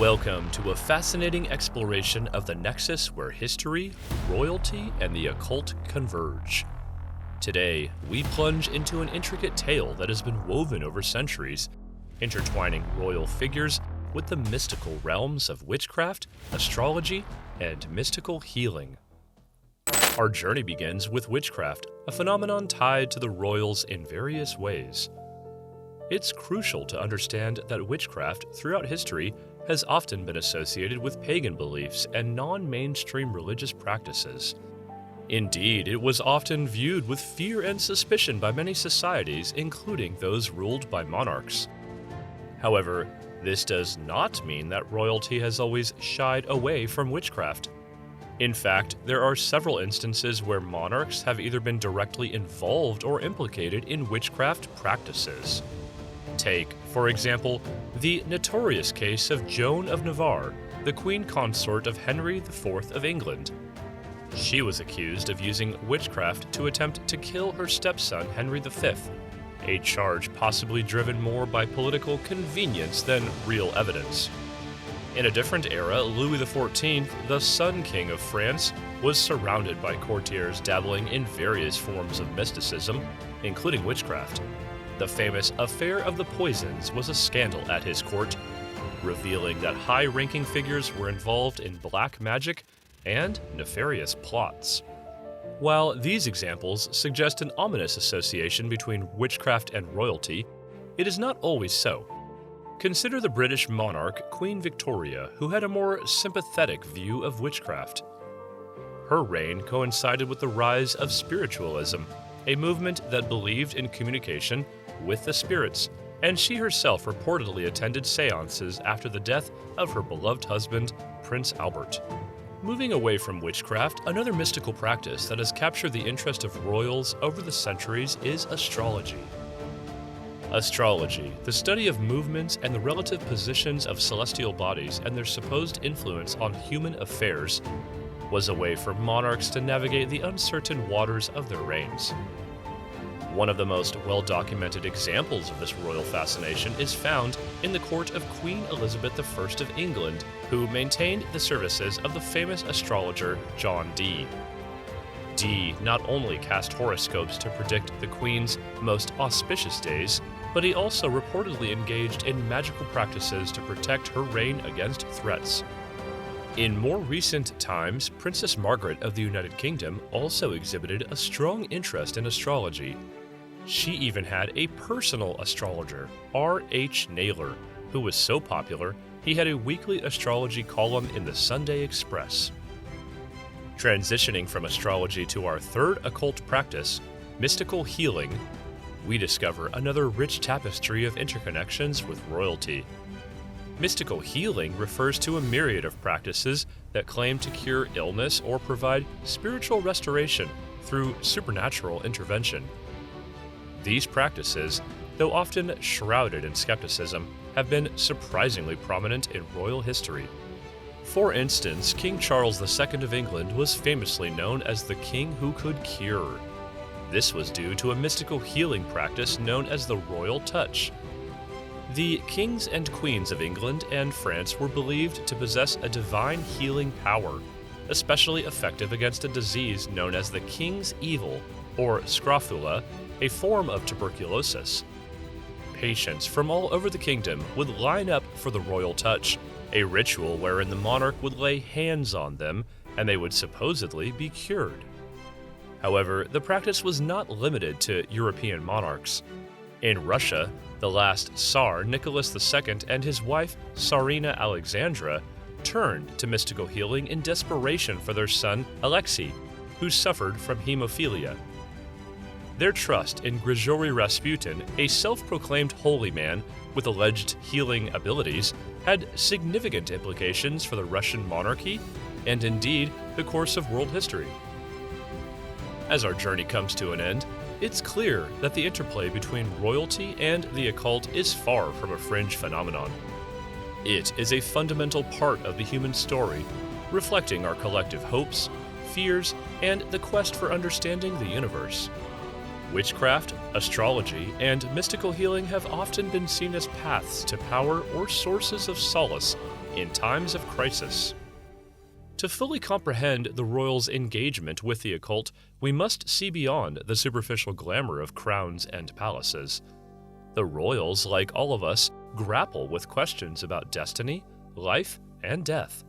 Welcome to a fascinating exploration of the nexus where history, royalty, and the occult converge. Today, we plunge into an intricate tale that has been woven over centuries, intertwining royal figures with the mystical realms of witchcraft, astrology, and mystical healing. Our journey begins with witchcraft, a phenomenon tied to the royals in various ways. It's crucial to understand that witchcraft throughout history has often been associated with pagan beliefs and non-mainstream religious practices. Indeed, it was often viewed with fear and suspicion by many societies, including those ruled by monarchs. However, this does not mean that royalty has always shied away from witchcraft. In fact, there are several instances where monarchs have either been directly involved or implicated in witchcraft practices. Take, for example, the notorious case of Joan of Navarre, the queen consort of Henry IV of England. She was accused of using witchcraft to attempt to kill her stepson Henry V, a charge possibly driven more by political convenience than real evidence. In a different era, Louis XIV, the Sun King of France, was surrounded by courtiers dabbling in various forms of mysticism, including witchcraft. The famous Affair of the Poisons was a scandal at his court, revealing that high-ranking figures were involved in black magic and nefarious plots. While these examples suggest an ominous association between witchcraft and royalty, it is not always so. Consider the British monarch Queen Victoria, who had a more sympathetic view of witchcraft. Her reign coincided with the rise of spiritualism, a movement that believed in communication with the spirits, and she herself reportedly attended seances after the death of her beloved husband, Prince Albert. Moving away from witchcraft, another mystical practice that has captured the interest of royals over the centuries is astrology. Astrology, the study of movements and the relative positions of celestial bodies and their supposed influence on human affairs, was a way for monarchs to navigate the uncertain waters of their reigns. One of the most well-documented examples of this royal fascination is found in the court of Queen Elizabeth I of England, who maintained the services of the famous astrologer John Dee. Dee not only cast horoscopes to predict the Queen's most auspicious days, but he also reportedly engaged in magical practices to protect her reign against threats. In more recent times, Princess Margaret of the United Kingdom also exhibited a strong interest in astrology. She even had a personal astrologer, R.H. Naylor, who was so popular he had a weekly astrology column in the Sunday Express. Transitioning from astrology to our third occult practice, mystical healing, we discover another rich tapestry of interconnections with royalty. Mystical healing refers to a myriad of practices that claim to cure illness or provide spiritual restoration through supernatural intervention. These practices, though often shrouded in skepticism, have been surprisingly prominent in royal history. For instance, King Charles II of England was famously known as the king who could cure. This was due to a mystical healing practice known as the royal touch. The kings and queens of England and France were believed to possess a divine healing power, especially effective against a disease known as the King's Evil, or scrofula, a form of tuberculosis. Patients from all over the kingdom would line up for the royal touch, a ritual wherein the monarch would lay hands on them and they would supposedly be cured. However, the practice was not limited to European monarchs. In Russia, the last Tsar Nicholas II and his wife Tsarina Alexandra turned to mystical healing in desperation for their son Alexei, who suffered from hemophilia. Their trust in Grigory Rasputin, a self-proclaimed holy man with alleged healing abilities, had significant implications for the Russian monarchy and indeed the course of world history. As our journey comes to an end, it's clear that the interplay between royalty and the occult is far from a fringe phenomenon. It is a fundamental part of the human story, reflecting our collective hopes, fears, and the quest for understanding the universe. Witchcraft, astrology, and mystical healing have often been seen as paths to power or sources of solace in times of crisis. To fully comprehend the royals' engagement with the occult, we must see beyond the superficial glamour of crowns and palaces. The royals, like all of us, grapple with questions about destiny, life, and death.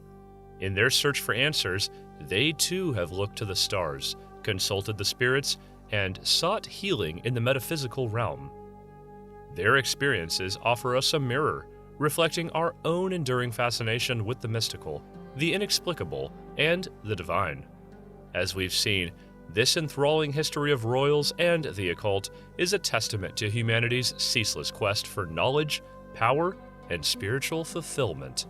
In their search for answers, they too have looked to the stars, consulted the spirits, and sought healing in the metaphysical realm. Their experiences offer us a mirror, reflecting our own enduring fascination with the mystical, the inexplicable, and the divine. As we've seen, this enthralling history of royals and the occult is a testament to humanity's ceaseless quest for knowledge, power, and spiritual fulfillment.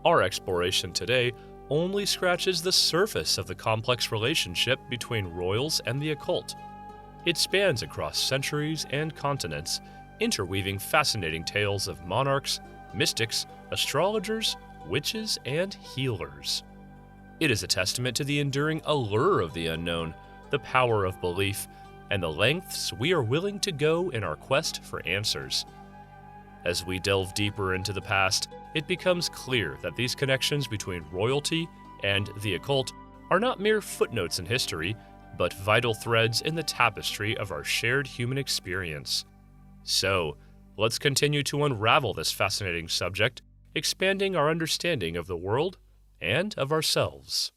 Our exploration today only scratches the surface of the complex relationship between royals and the occult. It spans across centuries and continents, interweaving fascinating tales of monarchs, mystics, astrologers, witches, and healers. It is a testament to the enduring allure of the unknown, the power of belief, and the lengths we are willing to go in our quest for answers. As we delve deeper into the past, it becomes clear that these connections between royalty and the occult are not mere footnotes in history, but vital threads in the tapestry of our shared human experience. So, let's continue to unravel this fascinating subject, expanding our understanding of the world and of ourselves.